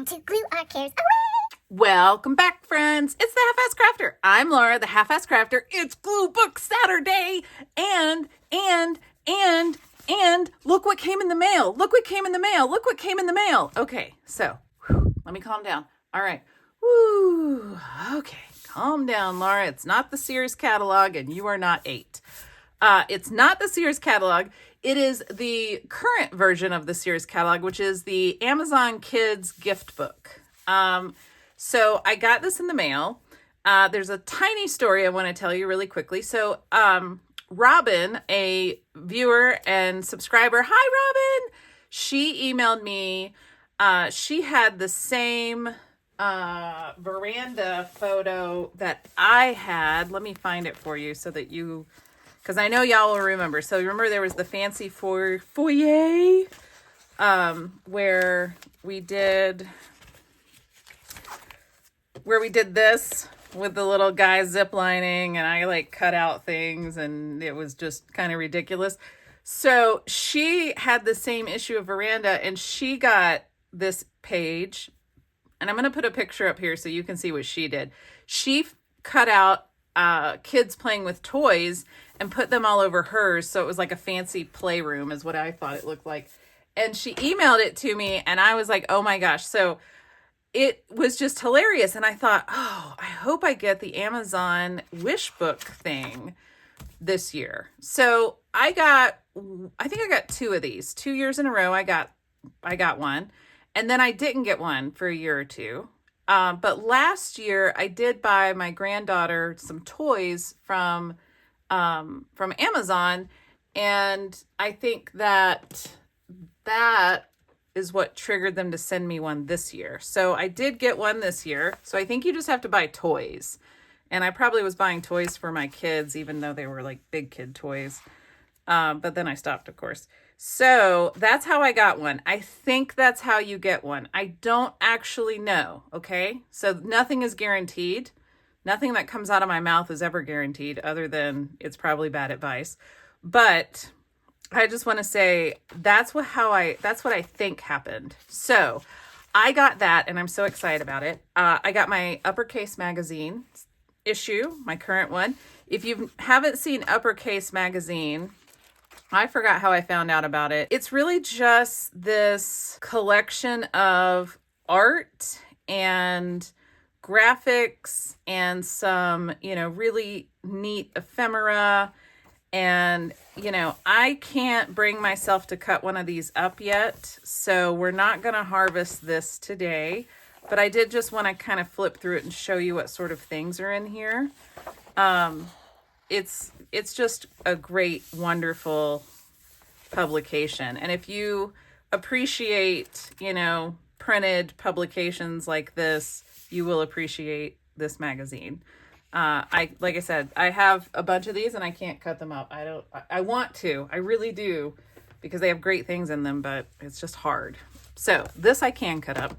time to glue our cares away. Welcome back, friends. It's the Half-Ass Crafter. I'm Laura, the Half-Ass Crafter. It's Glue Book Saturday. And look what came in the mail. Look what came in the mail. Look what came in the mail. Okay, so let me calm down. All right. Woo. Okay, calm down, Laura. It's not the Sears catalog, and you are not 8. It's not the Sears catalog. It is the current version of the Sears catalog, which is the Amazon Kids gift book. So I got this in the mail. There's a tiny story I want to tell you really quickly. So Robin, a viewer and subscriber, hi Robin, she emailed me. She had the same veranda photo that I had. Let me find it for you so that you, because I know y'all will remember. So remember there was the fancy foyer where we did this with the little guy ziplining, and I like cut out things, and it was just kind of ridiculous. So she had the same issue of veranda, and she got this page, and I'm going to put a picture up here so you can see what she did. She cut out kids playing with toys and put them all over hers, so it was like a fancy playroom is what I thought it looked like. And she emailed it to me, and I was like, oh my gosh. So it was just hilarious. And I thought, oh, I hope I get the Amazon wish book thing this year. So I think I got 2 of these. 2 years in a row, I got one. And then I didn't get one for a year or two. But last year I did buy my granddaughter some toys from Amazon. And I think that is what triggered them to send me one this year. So I did get one this year. So I think you just have to buy toys. And I probably was buying toys for my kids, even though they were like big kid toys. But then I stopped, of course. So that's how I got one. I think that's how you get one. I don't actually know. Okay. So nothing is guaranteed. Nothing that comes out of my mouth is ever guaranteed, other than it's probably bad advice. But I just want to say that's what I think happened. So I got that, and I'm so excited about it. I got my Uppercase magazine issue, my current one. If you haven't seen Uppercase magazine, I forgot how I found out about it. It's really just this collection of art and graphics and some, really neat ephemera. And, I can't bring myself to cut one of these up yet, so we're not going to harvest this today. But I did just want to kind of flip through it and show you what sort of things are in here. It's just a great, wonderful publication. And if you appreciate, printed publications like this, you will appreciate this magazine. Like I said, I have a bunch of these and I can't cut them up. I want to, I really do, because they have great things in them, but it's just hard. So this I can cut up.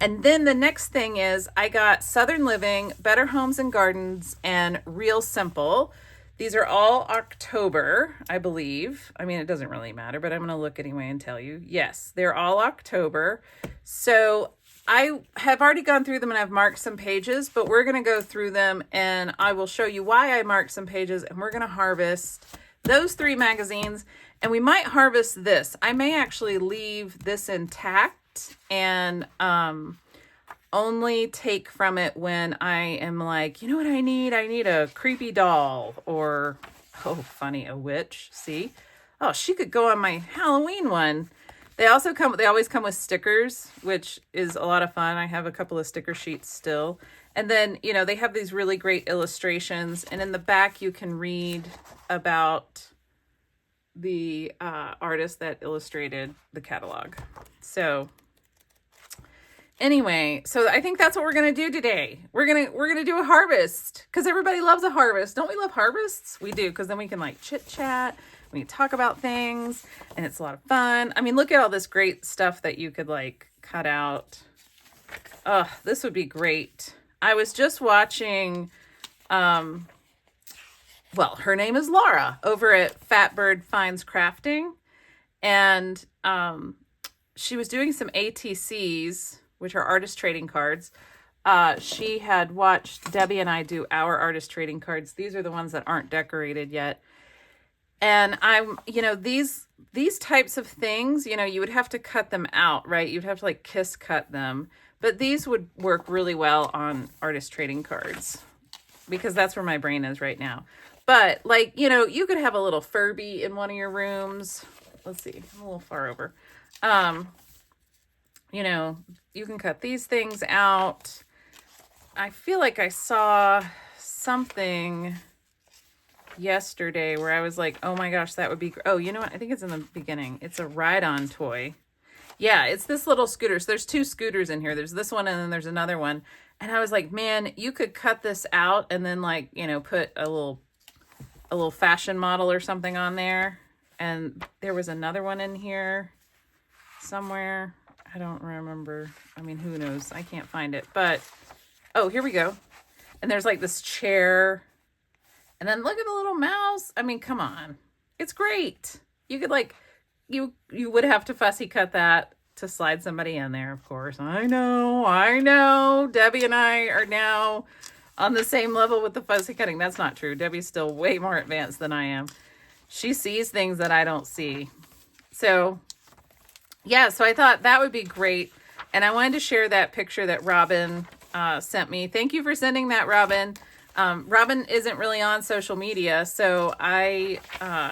And then the next thing is I got Southern Living, Better Homes and Gardens, and Real Simple. These are all October, I believe. I mean, it doesn't really matter, but I'm going to look anyway and tell you. Yes, they're all October. So I have already gone through them and I've marked some pages, but we're going to go through them and I will show you why I marked some pages, and we're going to harvest those 3 magazines, and we might harvest this. I may actually leave this intact and only take from it when I am like, you know what I need? I need a creepy doll, or, oh, funny, a witch. See? Oh, she could go on my Halloween one. They always come with stickers, which is a lot of fun. I have a couple of sticker sheets still. And then, they have these really great illustrations. And in the back, you can read about the artist that illustrated the catalog. So anyway, so I think that's what we're going to do today. We're going to do a harvest, because everybody loves a harvest. Don't we love harvests? We do, because then we can like chit chat. We can talk about things, and it's a lot of fun. I mean, look at all this great stuff that you could like cut out. Oh, this would be great. I was just watching, her name is Laura over at Fatbird Finds Crafting. And she was doing some ATCs, which are artist trading cards. She had watched Debbie and I do our artist trading cards. These are the ones that aren't decorated yet. And I'm, these types of things, you would have to cut them out, right? You'd have to like kiss cut them. But these would work really well on artist trading cards because that's where my brain is right now. But like, you could have a little Furby in one of your rooms. Let's see, I'm a little far over. You can cut these things out. I feel like I saw something yesterday where I was like, oh my gosh, that would be, oh, you know what? I think it's in the beginning. It's a ride-on toy. Yeah, it's this little scooter. So there's 2 scooters in here. There's this one and then there's another one. And I was like, man, you could cut this out and then like, put a little fashion model or something on there. And there was another one in here somewhere. I don't remember. I mean, who knows? I can't find it. But, oh, here we go. And there's like this chair. And then look at the little mouse. I mean, come on. It's great. You could like, you would have to fussy cut that to slide somebody in there, of course. I know. Debbie and I are now on the same level with the fussy cutting. That's not true. Debbie's still way more advanced than I am. She sees things that I don't see. So, yeah, so I thought that would be great. And I wanted to share that picture that Robin sent me. Thank you for sending that, Robin. Robin isn't really on social media, so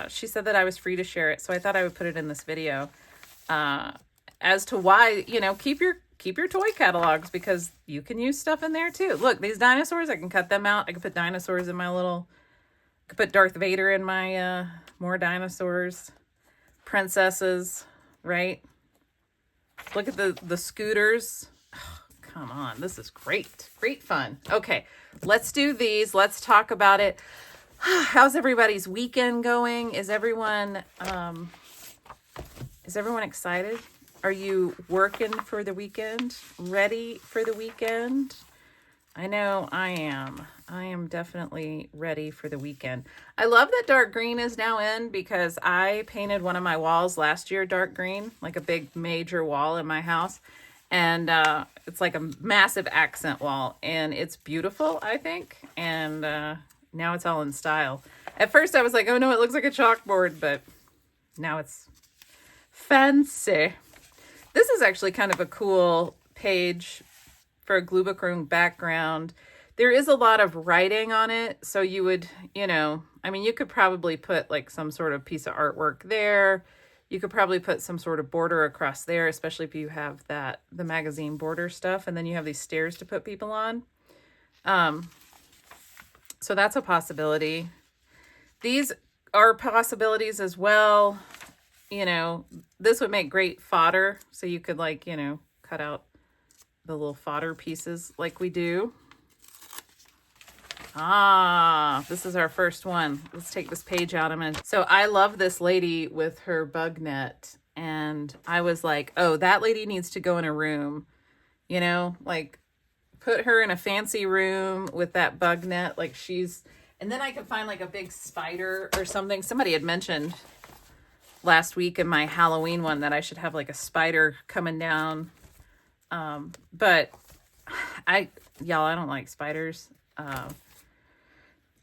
she said that I was free to share it, so I thought I would put it in this video as to why, keep your toy catalogs, because you can use stuff in there too. Look, these dinosaurs, I can cut them out. I can put dinosaurs in I could put Darth Vader in my more dinosaurs, princesses, right? Look at the scooters. Come on, this is great fun. Okay, let's do these. Let's talk about it. How's everybody's weekend going? Is everyone excited? Are you working for the weekend? Ready for the weekend? I know I am. I am definitely ready for the weekend. I love that dark green is now in because I painted one of my walls last year dark green, like a big major wall in my house. And it's like a massive accent wall, and it's beautiful, I think. And now it's all in style. At first I was like, oh no, it looks like a chalkboard, but now it's fancy. This is actually kind of a cool page for a Glubachrome background. There is a lot of writing on it, so you would, you could probably put like some sort of piece of artwork there. You could probably put some sort of border across there, especially if you have the magazine border stuff, and then you have these stairs to put people on. So that's a possibility. These are possibilities as well. This would make great fodder. So you could cut out the little fodder pieces like we do. This is our first one. Let's take this page out. So I love this lady with her bug net. And I was like, oh, that lady needs to go in a room, put her in a fancy room with that bug net. And then I could find like a big spider or something. Somebody had mentioned last week in my Halloween one that I should have like a spider coming down. But I don't like spiders.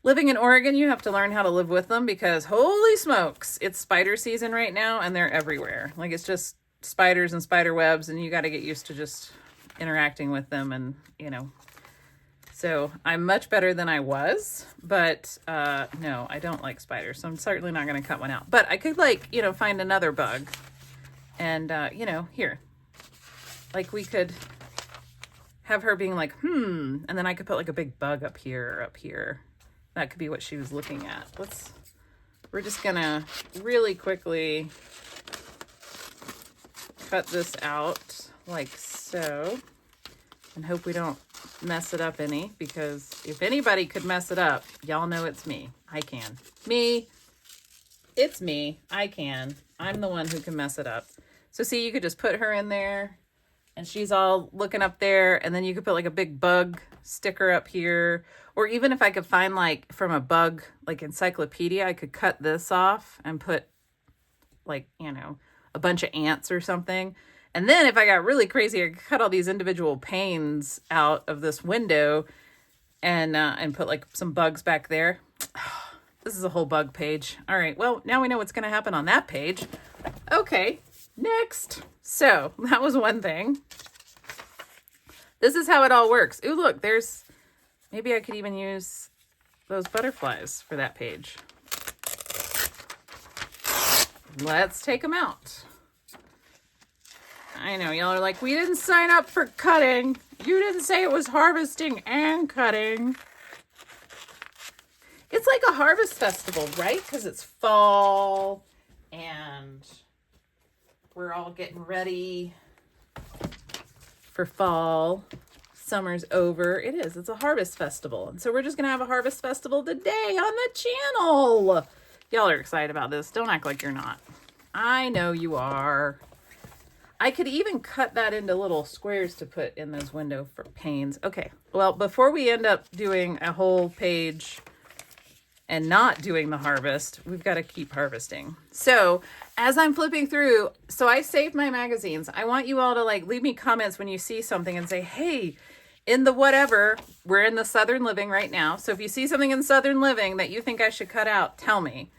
Living in Oregon, you have to learn how to live with them because holy smokes, it's spider season right now and they're everywhere. Like it's just spiders and spider webs and you got to get used to just interacting with them and, So I'm much better than I was, but no, I don't like spiders. So I'm certainly not going to cut one out. But I could find another bug and, here. Like we could have her being like, and then I could put like a big bug up here. That could be what she was looking at. We're just gonna really quickly cut this out like so and hope we don't mess it up any, because if anybody could mess it up, y'all know it's me. I can. It's me. I can. I'm the one who can mess it up. So see, you could just put her in there and she's all looking up there, and then you could put like a big bug sticker up here. Or even if I could find from a bug encyclopedia, I could cut this off and put a bunch of ants or something. And then if I got really crazy, I could cut all these individual panes out of this window and put like some bugs back there. This is a whole bug page. All right, well, now we know what's going to happen on that page. Okay, next. So that was one thing. This is how it all works. Ooh, look, there's, maybe I could even use those butterflies for that page. Let's take them out. I know y'all are like, we didn't sign up for cutting. You didn't say it was harvesting and cutting. It's like a harvest festival, right? Because it's fall and we're all getting ready for fall. Summer's over. It is. It's a harvest festival. And so we're just going to have a harvest festival today on the channel. Y'all are excited about this. Don't act like you're not. I know you are. I could even cut that into little squares to put in those window panes. Okay. Well, before we end up doing a whole page and not doing the harvest, we've got to keep harvesting. So as I'm flipping through, so I saved my magazines. I want you all to like leave me comments when you see something and say, hey, in the whatever, we're in the Southern Living right now. So if you see something in Southern Living that you think I should cut out, tell me.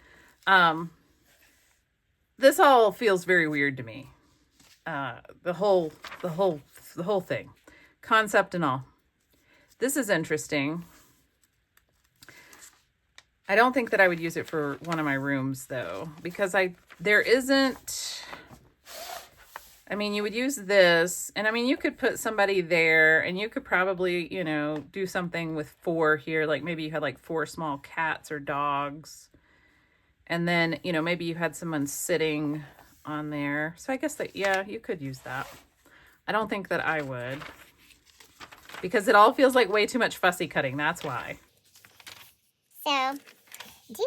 This all feels very weird to me. The whole thing, concept and all. This is interesting. I don't think that I would use it for one of my rooms though, because there isn't, I mean, you would use this and I mean, you could put somebody there and you could probably, you know, do something with 4 here. Like maybe you had like 4 small cats or dogs. And then, you know, maybe you had someone sitting on there. So I guess that, yeah, you could use that. I don't think that I would. Because it all feels like way too much fussy cutting. That's why. So, do.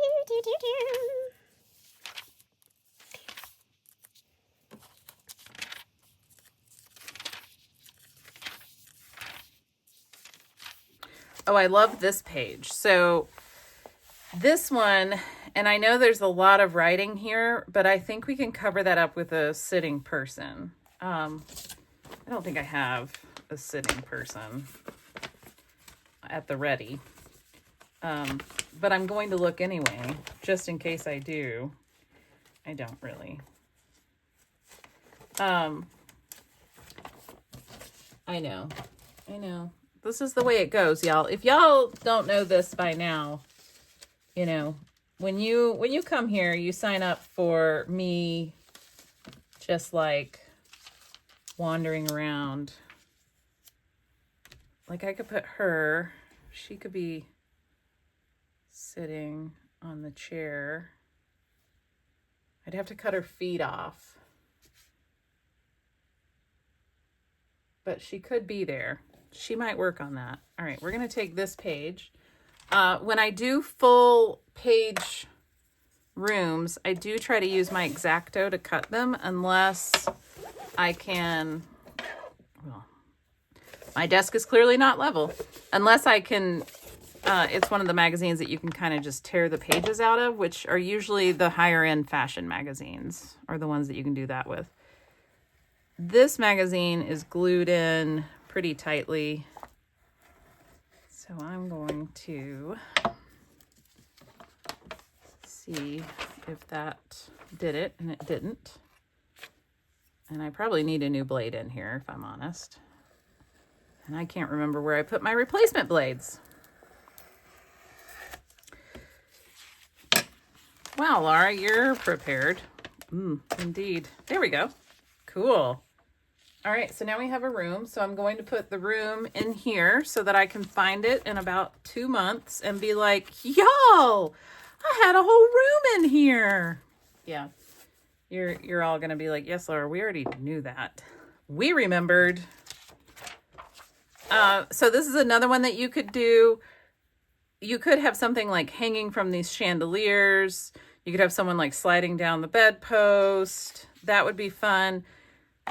Oh, I love this page. So this one, and I know there's a lot of writing here, but I think we can cover that up with a sitting person. I don't think I have a sitting person at the ready. But I'm going to look anyway, just in case I do. I don't really. I know. This is the way it goes, y'all. If y'all don't know this by now, you know, when you come here, you sign up for me just like wandering around. Like I could put her, she could be sitting on the chair. I'd have to cut her feet off. But she could be there. She might work on that. All right, we're going to take this page. When I do full page rooms, I do try to use my X-Acto to cut them unless I can, well, my desk is clearly not level. Unless I can, it's one of the magazines that you can kind of just tear the pages out of, which are usually the higher end fashion magazines are the ones that you can do that with. This magazine is glued in pretty tightly. So I'm going to see if that did it, and it didn't. And I probably need a new blade in here, if I'm honest. And I can't remember where I put my replacement blades. Wow, Laura, you're prepared. Indeed. There we go. Cool. All right, so now we have a room. So I'm going to put the room in here so that I can find it in about 2 months and be like, y'all, I had a whole room in here. Yeah, you're all going to be like, yes, Laura, we already knew that. We remembered. So this is another one that you could do. You could have something like hanging from these chandeliers. You could have someone like sliding down the bedpost. That would be fun.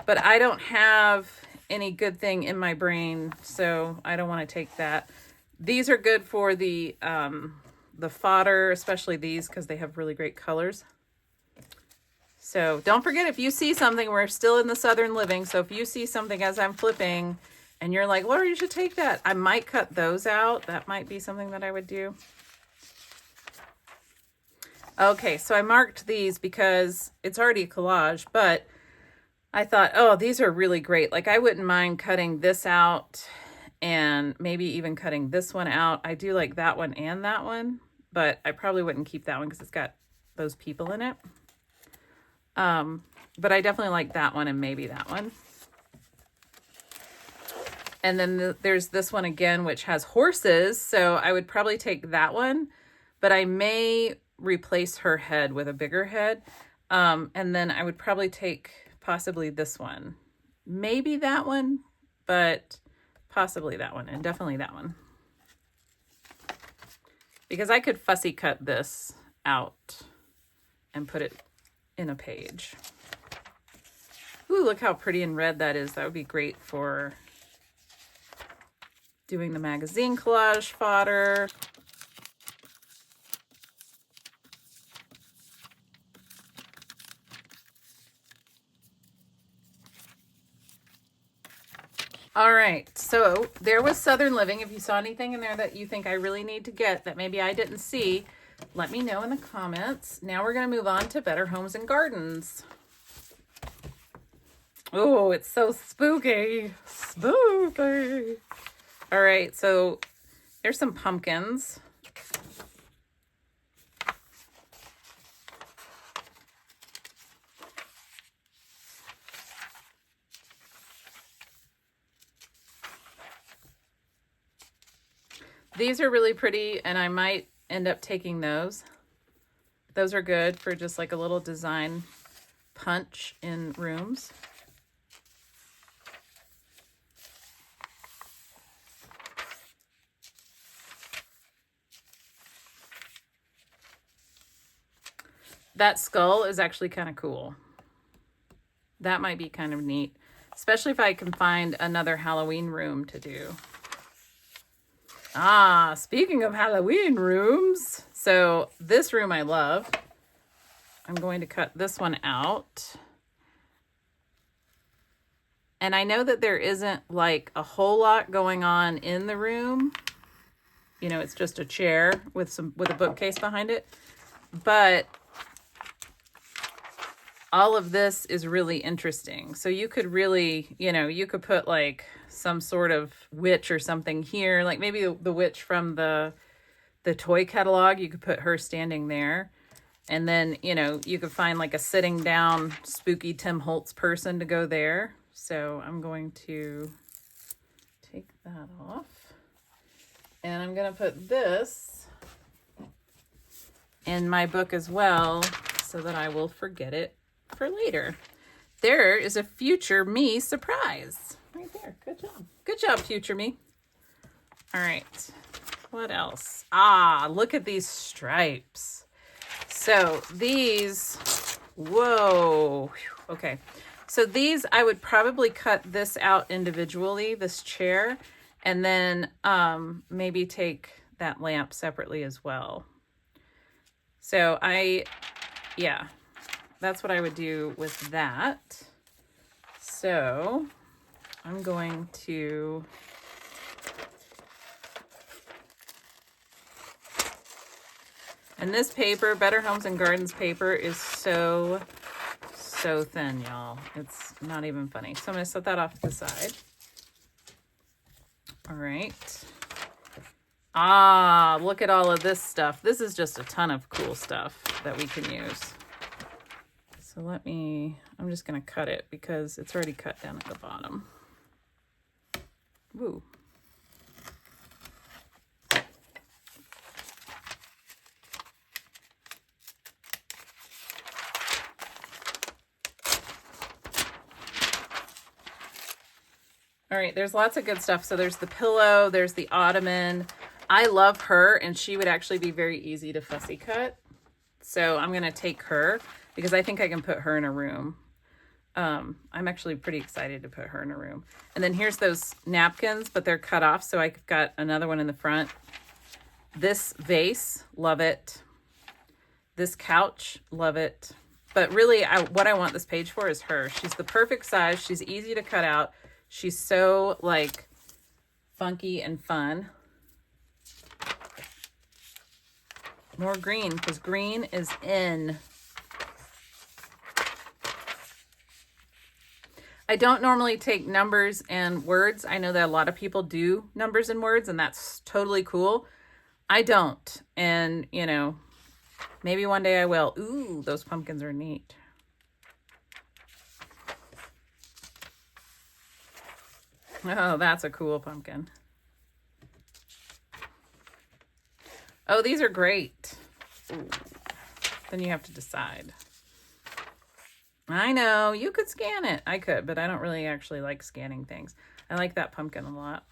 But I don't have any good thing in my brain, so I don't want to take that. These are good for the fodder, especially these, because they have really great colors. So don't forget, if you see something, we're still in the Southern Living. So if you see something as I'm flipping and you're like, Laura, you should take that, I might cut those out. That might be something that I would do. Okay, so I marked these because it's already a collage, but I thought, oh, these are really great. Like, I wouldn't mind cutting this out and maybe even cutting this one out. I do like that one and that one, but I probably wouldn't keep that one because it's got those people in it. But I definitely like that one and maybe that one. And then there's this one again, which has horses. So I would probably take that one, but I may replace her head with a bigger head. And then I would probably take possibly this one, maybe that one, but possibly that one, and definitely that one. Because I could fussy cut this out and put it in a page. Ooh, look how pretty and red that is. That would be great for doing the magazine collage fodder. All right, so there was Southern Living. If you saw anything in there that you think I really need to get that maybe I didn't see, let me know in the comments. Now we're going to move on to Better Homes and Gardens. Oh, it's so spooky. Spooky. All right, so there's some pumpkins. These are really pretty, and I might end up taking those. Those are good for just like a little design punch in rooms. That skull is actually kind of cool. That might be kind of neat, especially if I can find another Halloween room to do. Ah, speaking of Halloween rooms, so this room I love. I'm going to cut this one out. And I know that there isn't like a whole lot going on in the room. You know, it's just a chair with a bookcase behind it. But all of this is really interesting. So you could really, you could put like some sort of witch or something here, like maybe the witch from the toy catalog. You could put her standing there. And then, you could find like a sitting down spooky Tim Holtz person to go there. So I'm going to take that off. And I'm going to put this in my book as well so that I will forget it for later. There is a future me surprise right there. Good job. Good job, future me. All right. What else? Ah, look at these stripes. So these, whoa. Okay. So these, I would probably cut this out individually, this chair, and then maybe take that lamp separately as well. So yeah. That's what I would do with that. So I'm going to and this paper, Better Homes and Gardens paper, is so thin, y'all. It's not even funny. So I'm going to set that off to the side. All right. Ah, look at all of this stuff. This is just a ton of cool stuff that we can use. So I'm just going to cut it because it's already cut down at the bottom. Woo. All right, there's lots of good stuff. So there's the pillow, there's the ottoman. I love her, and she would actually be very easy to fussy cut. So I'm going to take her because I think I can put her in a room. I'm actually pretty excited to put her in a room. And then here's those napkins, but they're cut off, so I've got another one in the front. This vase, love it. This couch, love it. But really, what I want this page for is her. She's the perfect size. She's easy to cut out. She's so like funky and fun. More green, because green is in. I don't normally take numbers and words. I know that a lot of people do numbers and words, and that's totally cool. I don't. And, you know, maybe one day I will. Ooh, those pumpkins are neat. Oh, that's a cool pumpkin. Oh, these are great. Ooh. Then you have to decide. I know, you could scan it. I could, but I don't really actually like scanning things. I like that pumpkin a lot.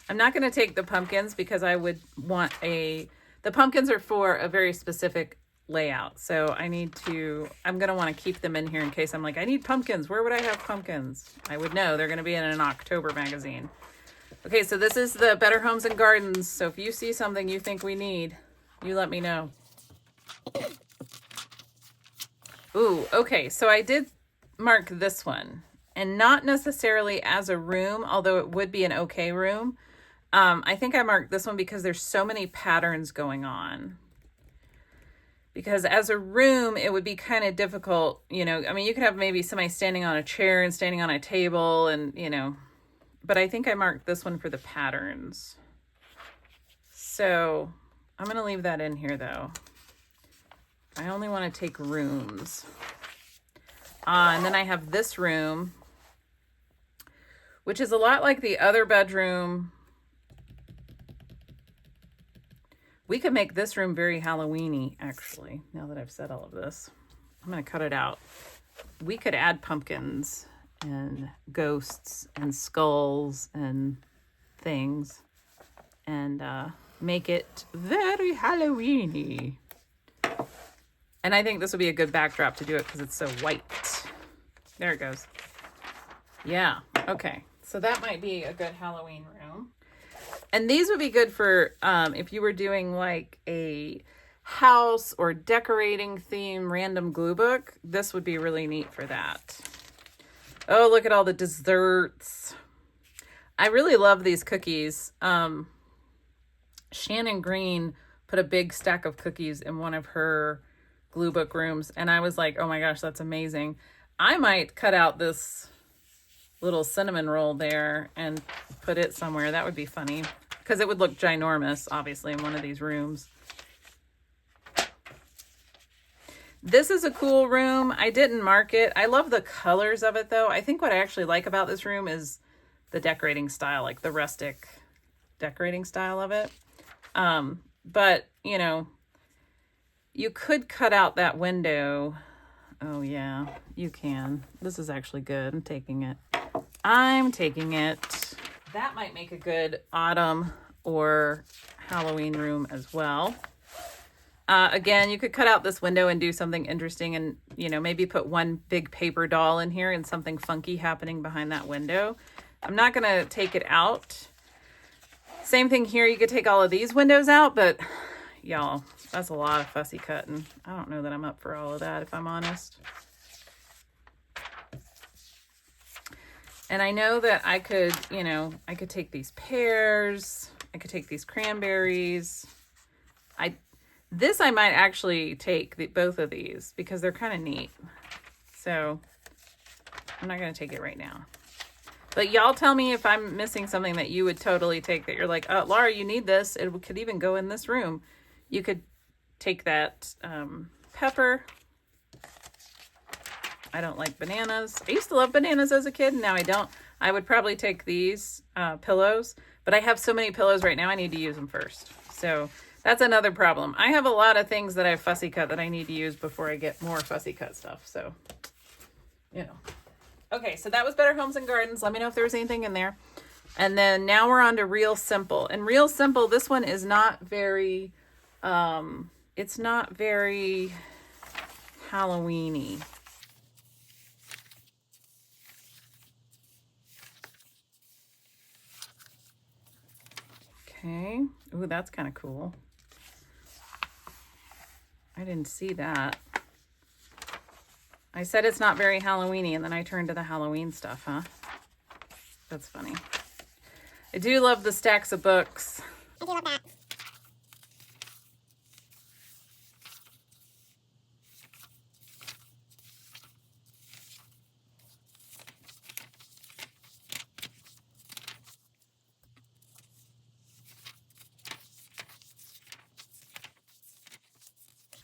I'm not going to take the pumpkins because I would want the pumpkins are for a very specific layout. So I'm going to want to keep them in here in case I'm like, I need pumpkins. Where would I have pumpkins? I would know. They're going to be in an October magazine. Okay, so this is the Better Homes and Gardens. So if you see something you think we need, you let me know. Ooh, okay, so I did mark this one, and not necessarily as a room, although it would be an okay room. I think I marked this one because there's so many patterns going on. Because as a room, it would be kind of difficult, you know, I mean, you could have maybe somebody standing on a chair and standing on a table and, you know, but I think I marked this one for the patterns. So I'm going to leave that in here though. I only want to take rooms. And then I have this room, which is a lot like the other bedroom. We could make this room very Halloween-y, actually, now that I've said all of this. I'm going to cut it out. We could add pumpkins and ghosts and skulls and things and make it very Halloween-y. And I think this would be a good backdrop to do it because it's so white. There it goes. Yeah, okay. So that might be a good Halloween room. And these would be good for if you were doing like a house or decorating theme random glue book. This would be really neat for that. Oh, look at all the desserts. I really love these cookies. Shannon Green put a big stack of cookies in one of her glue book rooms, and I was like, oh my gosh, that's amazing. I might cut out this little cinnamon roll there and put it somewhere. That would be funny because it would look ginormous, obviously, in one of these rooms. This is a cool room. I didn't mark it. I love the colors of it, though. I think what I actually like about this room is the decorating style, like the rustic decorating style of it. But, you know, you could cut out that window. Oh, yeah, you can. This is actually good. I'm taking it. That might make a good autumn or Halloween room as well. Again, you could cut out this window and do something interesting and, you know, maybe put one big paper doll in here and something funky happening behind that window. I'm not going to take it out. Same thing here. You could take all of these windows out, but y'all, that's a lot of fussy cutting. I don't know that I'm up for all of that, if I'm honest. And I know that I could, you know, I could take these pears. I could take these cranberries. I might actually take both of these because they're kind of neat. So I'm not going to take it right now. But y'all tell me if I'm missing something that you would totally take that you're like, oh, Laura, you need this. It could even go in this room. You could take that pepper. I don't like bananas. I used to love bananas as a kid. Now I don't. I would probably take these pillows. But I have so many pillows right now, I need to use them first. So that's another problem. I have a lot of things that I have fussy cut that I need to use before I get more fussy cut stuff. So, you know. Okay, so that was Better Homes and Gardens. Let me know if there was anything in there. And then now we're on to Real Simple. And Real Simple, this one is not very, it's not very Halloween-y. Okay. Ooh, that's kind of cool. I didn't see that. I said it's not very Halloween-y, and then I turned to the Halloween stuff, huh? That's funny. I do love the stacks of books. I do love that.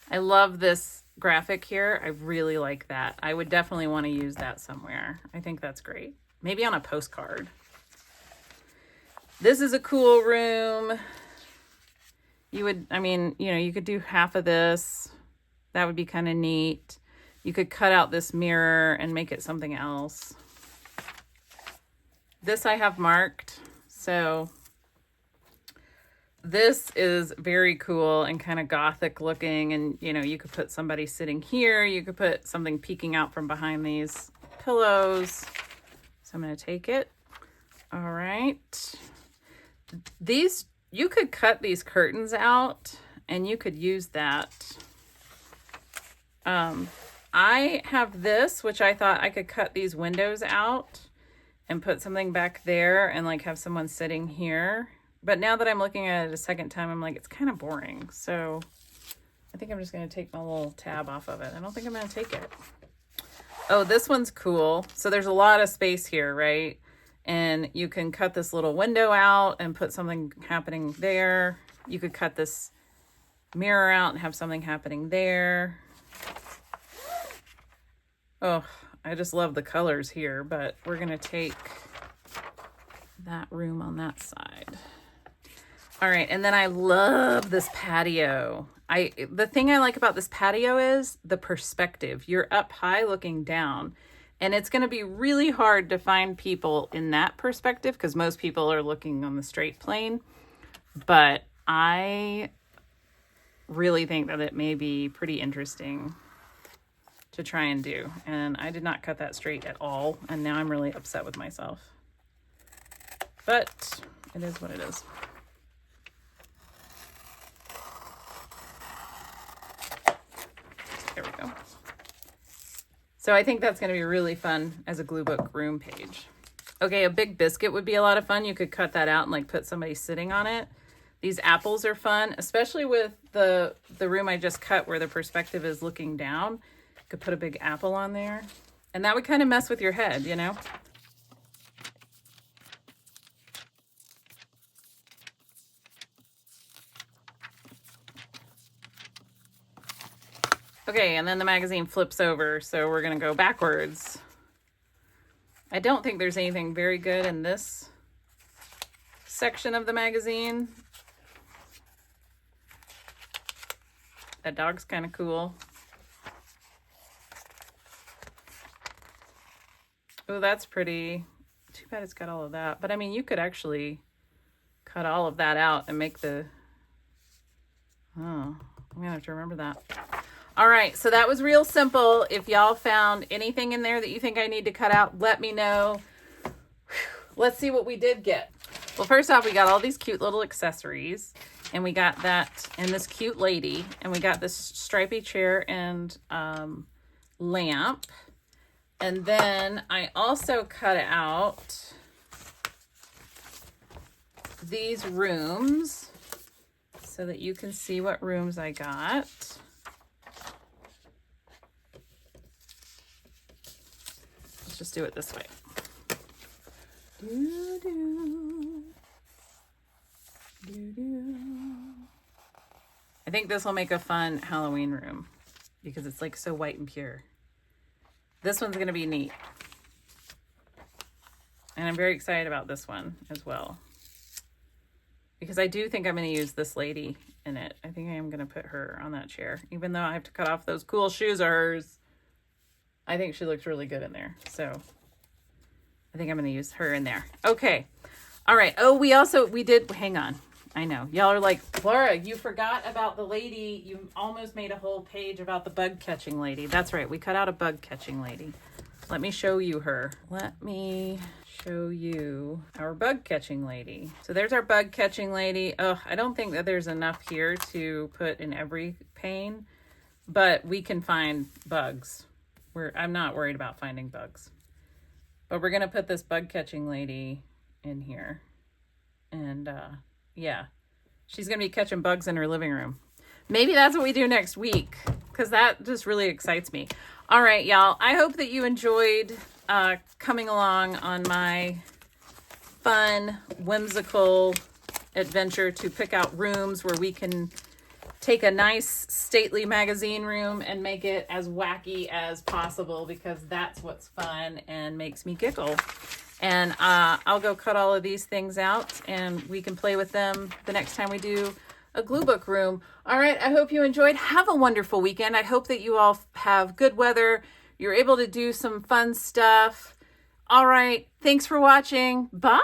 I love this graphic here. I really like that. I would definitely want to use that somewhere. I think that's great. Maybe on a postcard. This is a cool room. You would, I mean, you know, you could do half of this. That would be kind of neat. You could cut out this mirror and make it something else. This I have marked. So this is very cool and kind of gothic looking. And, you know, you could put somebody sitting here. You could put something peeking out from behind these pillows. So I'm going to take it. All right. These, you could cut these curtains out and you could use that. I have this, which I thought I could cut these windows out and put something back there and like have someone sitting here. But now that I'm looking at it a second time, I'm like, it's kind of boring. So I think I'm just going to take my little tab off of it. I don't think I'm going to take it. Oh, this one's cool. So there's a lot of space here, right? And you can cut this little window out and put something happening there. You could cut this mirror out and have something happening there. Oh, I just love the colors here, but we're going to take that room on that side. All right, and then I love this patio. The thing I like about this patio is the perspective. You're up high looking down, and it's going to be really hard to find people in that perspective because most people are looking on the straight plane. But I really think that it may be pretty interesting to try and do. And I did not cut that straight at all, and now I'm really upset with myself. But it is what it is. There we go. So I think that's going to be really fun as a glue book room page. Okay, a big biscuit would be a lot of fun. You could cut that out and like put somebody sitting on it. These apples are fun, especially with the room I just cut where the perspective is looking down. You could put a big apple on there. And that would kind of mess with your head, you know? Okay, and then the magazine flips over, so we're going to go backwards. I don't think there's anything very good in this section of the magazine. That dog's kind of cool. Oh, that's pretty. Too bad it's got all of that. But I mean, you could actually cut all of that out and make the... Oh, I'm going to have to remember that. All right, so that was real simple. If y'all found anything in there that you think I need to cut out, let me know. Let's see what we did get. Well, first off, we got all these cute little accessories, and we got that and this cute lady, and we got this stripy chair and lamp. And then I also cut out these rooms so that you can see what rooms I got. Let's just do it this way. I think this will make a fun Halloween room because it's like so white and pure. This one's going to be neat. And I'm very excited about this one as well. Because I do think I'm going to use this lady in it. I think I am going to put her on that chair. Even though I have to cut off those cool shoes of hers, I think she looks really good in there. So I think I'm going to use her in there. Okay. All right. Oh, we did, hang on. I know. Y'all are like, Laura, you forgot about the lady. You almost made a whole page about the bug catching lady. That's right. We cut out a bug catching lady. Let me show you her. Let me show you our bug catching lady. So there's our bug catching lady. Oh, I don't think that there's enough here to put in every pane, but we can find bugs. I'm not worried about finding bugs. But we're going to put this bug catching lady in here. And yeah, she's going to be catching bugs in her living room. Maybe that's what we do next week, because that just really excites me. All right, y'all. I hope that you enjoyed coming along on my fun, whimsical adventure to pick out rooms where we can take a nice, stately magazine room and make it as wacky as possible, because that's what's fun and makes me giggle. And I'll go cut all of these things out, and we can play with them the next time we do a glue book room. All right, I hope you enjoyed. Have a wonderful weekend. I hope that you all have good weather. You're able to do some fun stuff. All right, thanks for watching. Bye.